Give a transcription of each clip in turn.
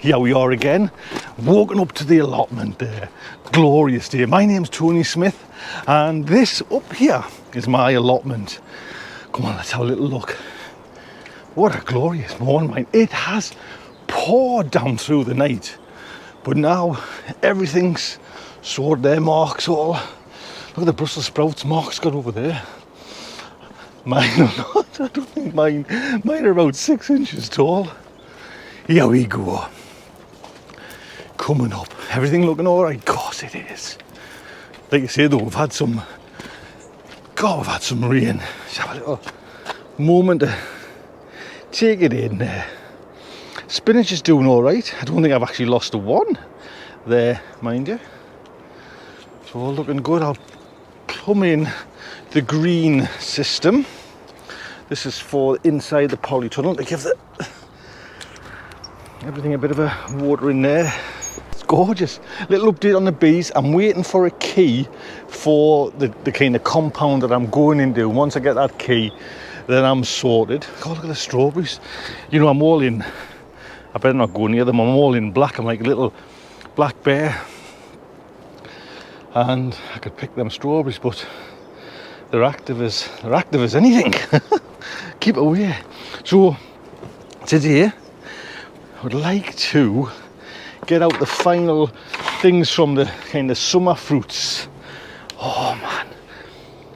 here we are again, walking up to the allotment there. Glorious day. My name's Tony Smith, and this up here is my allotment. Come on, let's have a little look. What a glorious morning, mate. It has poured down through the night, but now everything's sorted. Their marks all. Look at the Brussels sprouts marks got over there. Mine are not. I don't think mine are about 6 inches tall. Here we go. Coming up. Everything looking all right? Of course it is. Like I say though, we've had some rain. Just have a little moment to take it in there. Spinach is doing all right. I don't think I've actually lost a one there, mind you. It's all looking good. I'll plumb in the green system. This is for inside the polytunnel to give everything a bit of a water in there. It's gorgeous. Little update on the bees. I'm waiting for a key for the kind of compound that I'm going into. Once I get that key, then I'm sorted. God, look at the strawberries. You know, I'm all in. I better not go near them. I'm all in black. I'm like a little black bear. And I could pick them strawberries, but they're active as anything. Keep away. So today I would like to get out the final things from the kind of summer fruits. Oh man.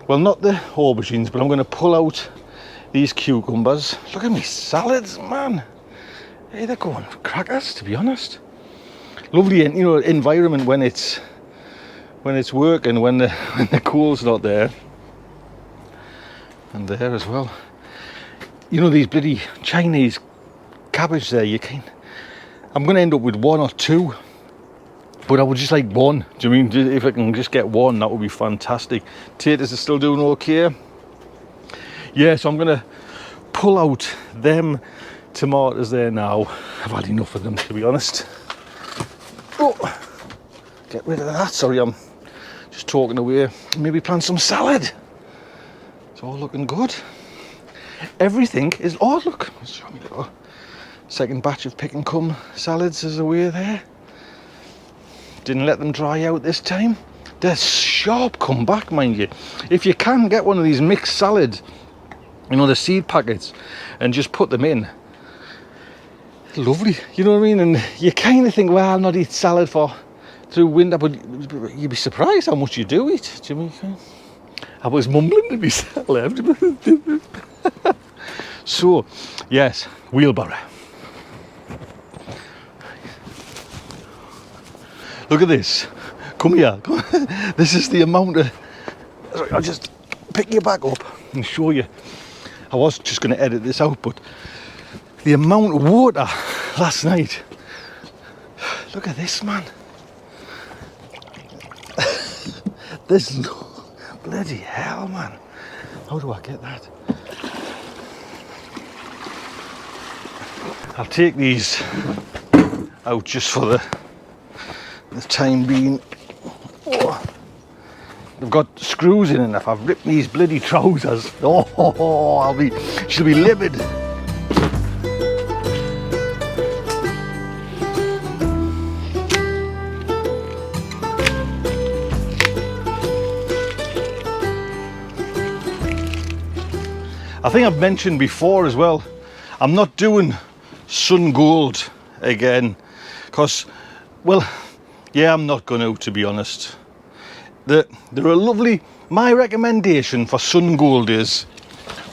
Well, not the aubergines, but I'm going to pull out these cucumbers. Look at me salads, man. Hey, they're going for crackers, to be honest. Lovely, you know, environment when it's working, when the cool's not there. And there as well. You know, these bloody Chinese cabbage there, I'm going to end up with one or two, but I would just like one. Do you mean, if I can just get one, that would be fantastic. Potatoes are still doing okay. Yeah, so I'm going to pull out them tomatoes there now. I've had enough of them, to be honest. Oh, get rid of that. Sorry, I'm just talking away. Maybe plant some salad. It's all looking good. Everything is, oh look, let's show me a little second batch of pick and come salads is away there. Didn't let them dry out this time. They're sharp come back, mind you. If you can get one of these mixed salads, you know, the seed packets, and just put them in, lovely, you know what I mean? And you kind of think, well, I'll not eat salad through winter, but you'd be surprised how much you do eat. Do you mean? I was mumbling to myself. So, yes, wheelbarrow. Look at this. Come here. This is the amount of... Sorry, I'll just pick you back up and show you. I was just going to edit this out, but the amount of water last night. Look at this, man. This... Bloody hell, man. How do I get that? I'll take these out just for the time being. Oh, they've got screws in, and if I've ripped these bloody trousers, she'll be livid. I think I've mentioned before as well, I'm not doing sun gold again, because, well, yeah, I'm not going to be honest. They're a lovely, my recommendation for sun gold is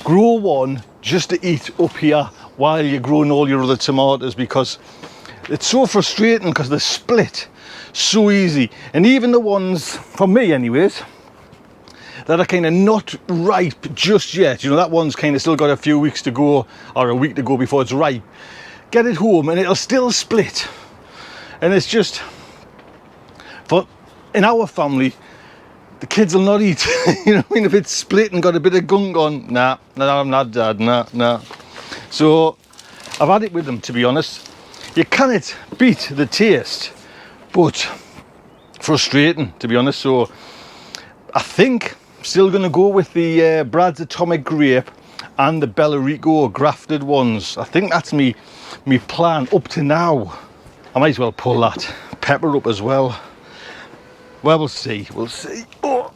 grow one just to eat up here while you're growing all your other tomatoes, because it's so frustrating because they're split so easy. And even the ones, for me anyways, that are kind of not ripe just yet, you know, that one's kind of still got a few weeks to go, or a week to go before it's ripe. Get it home and it'll still split. And it's just, in our family, the kids will not eat. You know what I mean? If it's split and got a bit of gunk on, nah, I'm not, Dad, nah. So I've had it with them, to be honest. You cannot beat the taste, but frustrating, to be honest. So I think I'm still going to go with the Brad's Atomic Grape and the Bellarico grafted ones. I think that's me plan up to now. I might as well pull that pepper up as well. Well, we'll see, we'll see. Oh.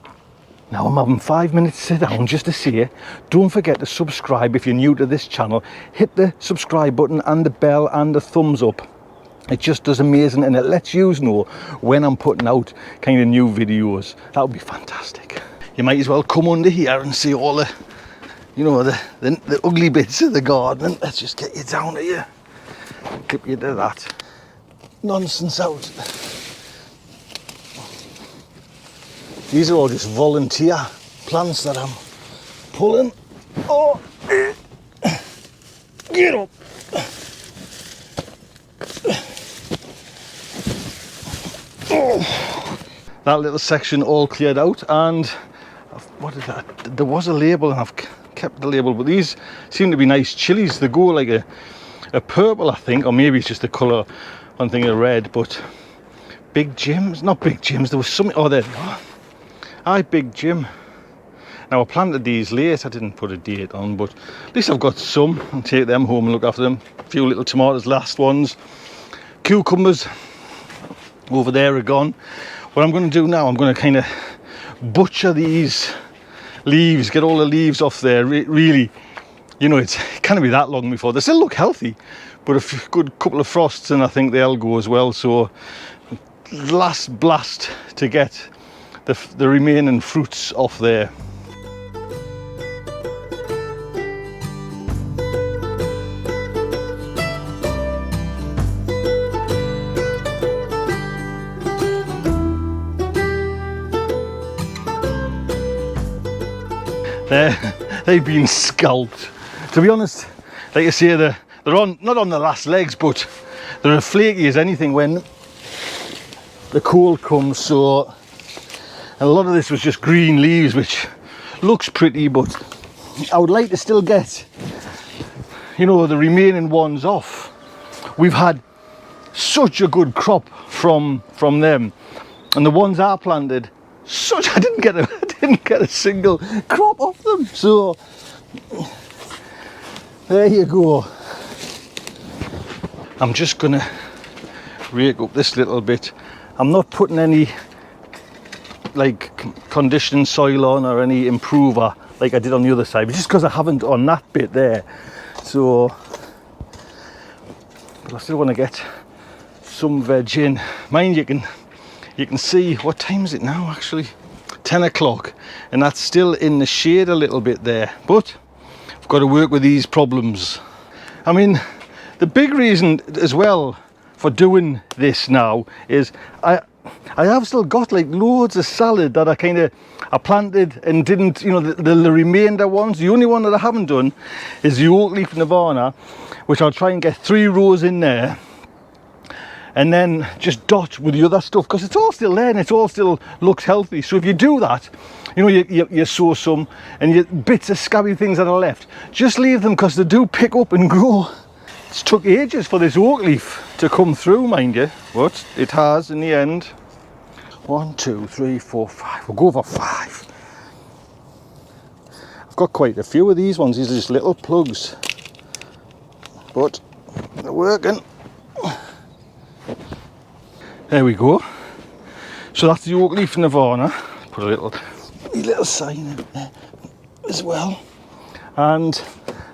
Now I'm having 5 minutes to sit down just to see it. Don't forget to subscribe if you're new to this channel. Hit the subscribe button and the bell and the thumbs up. It just does amazing, and it lets you know when I'm putting out kind of new videos. That would be fantastic. You might as well come under here and see all the, you know, the ugly bits of the garden. Let's just get you down here. Clip you to that nonsense out. These are all just volunteer plants that I'm pulling. Oh, get up. Oh. That little section all cleared out, and what is that? There was a label and I've kept the label, but these seem to be nice chilies. They go like a purple, I think, or maybe it's just the colour, one thing of red, but Big Jim's, not Big Jim's, there was something, oh there, aye, Big Jim. Now I planted these late, I didn't put a date on, but at least I've got some. I'll take them home and look after them. A few little tomatoes, last ones. Cucumbers over there are gone. What I'm going to do now, I'm going to kind of butcher these leaves, get all the leaves off there. Really, you know, it can't be that long before they still look healthy, but a good couple of frosts and I think they'll go as well. So last blast to get the remaining fruits off there. They've been scalped. To be honest, like I say, they're on, not on the last legs, but they're as flaky as anything when the cold comes. So a lot of this was just green leaves, which looks pretty, but I would like to still get, you know, the remaining ones off. We've had such a good crop from them, and the ones I planted, I didn't get a single crop off them. So there you go. I'm just gonna rake up this little bit. I'm not putting any like conditioning soil on or any improver like I did on the other side, but just because I haven't on that bit there. So, but I still want to get some veg in. Mind you can see, what time is it now actually? 10 o'clock, and that's still in the shade a little bit there, but I've got to work with these problems. I mean, the big reason as well for doing this now is I have still got like loads of salad that I planted and didn't, you know, the remainder ones. The only one that I haven't done is the oak leaf Nirvana, which I'll try and get 3 rows in there, and then just dot with the other stuff, because it's all still there and it all still looks healthy. So if you do that, you know, you sow some and you bits of scabby things that are left, just leave them, because they do pick up and grow. It's took ages for this oak leaf to come through, mind you, but it has in the end. 1, 2, 3, 4, 5. We'll go for 5. I've got quite a few of these ones. These are just little plugs, but they're working. There we go. So that's the oak leaf Nirvana. Put a little sign in there as well. And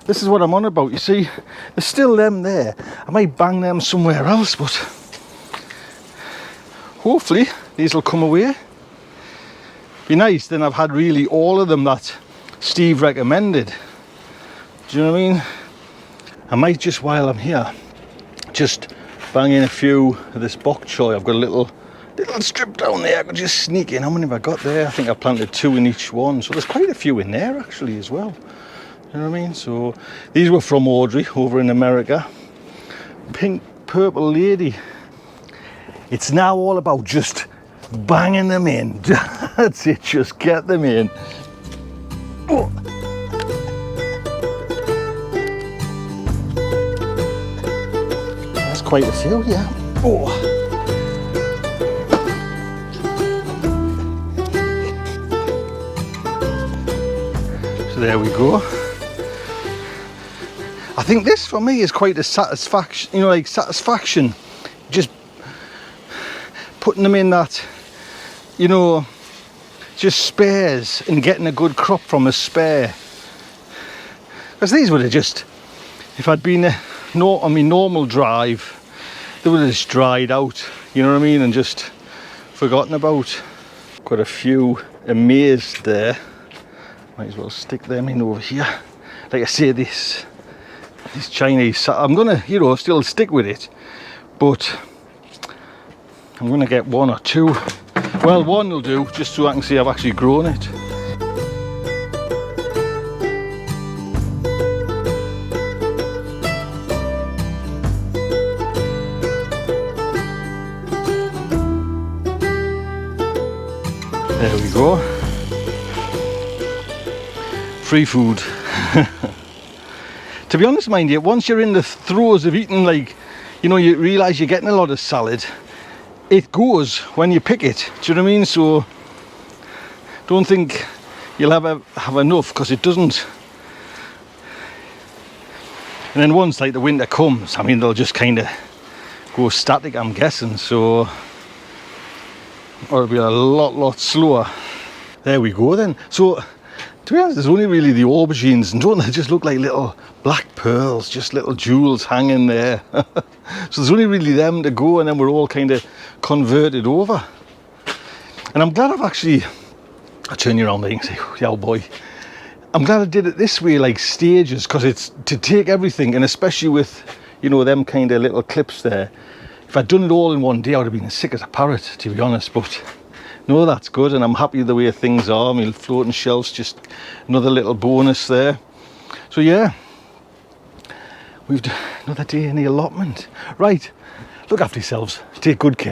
this is what I'm on about. You see, there's still them there. I might bang them somewhere else, but hopefully these will come away. Be nice, then I've had really all of them that Steve recommended. Do you know what I mean? I might just, while I'm here, just bang in a few of this bok choy. I've got a little strip down there. I could just sneak in. How many have I got there? I think I planted 2 in each one. So there's quite a few in there actually as well. You know what I mean? So these were from Audrey over in America. Pink purple lady. It's now all about just banging them in. That's it, just get them in. Oh. That's quite a few, yeah. Oh. So there we go. I think this for me is quite a satisfaction, you know, like satisfaction. Just putting them in that, you know, just spares and getting a good crop from a spare. Because these would have just, if I'd been on my normal drive, they would have just dried out, you know what I mean, and just forgotten about. Got a few amazed there. Might as well stick them in over here. Like I say, these Chinese, I'm gonna, you know, still stick with it, but I'm gonna get one or two. Well, one will do, just so I can see I've actually grown it. There we go. Free food. To be honest, mind you, once you're in the throes of eating, like, you know, you realise you're getting a lot of salad, it goes when you pick it. Do you know what I mean? So don't think you'll ever have enough, because it doesn't. And then once like the winter comes, I mean, they'll just kind of go static, I'm guessing. So, or it'll be a lot slower. There we go then. So to be honest, there's only really the aubergines, and don't they just look like little black pearls, just little jewels hanging there. So there's only really them to go, and then we're all kind of converted over. And I'm glad I've actually, I'll turn you around there and say, yeah boy, I'm glad I did it this way, like stages, because it's to take everything, and especially with, you know, them kind of little clips there. If I'd done it all in one day, I would have been as sick as a parrot, to be honest. But no, that's good, and I'm happy the way things are. I mean, floating shelves, just another little bonus there. So yeah, we've done another day in the allotment. Right, look after yourselves, take good care.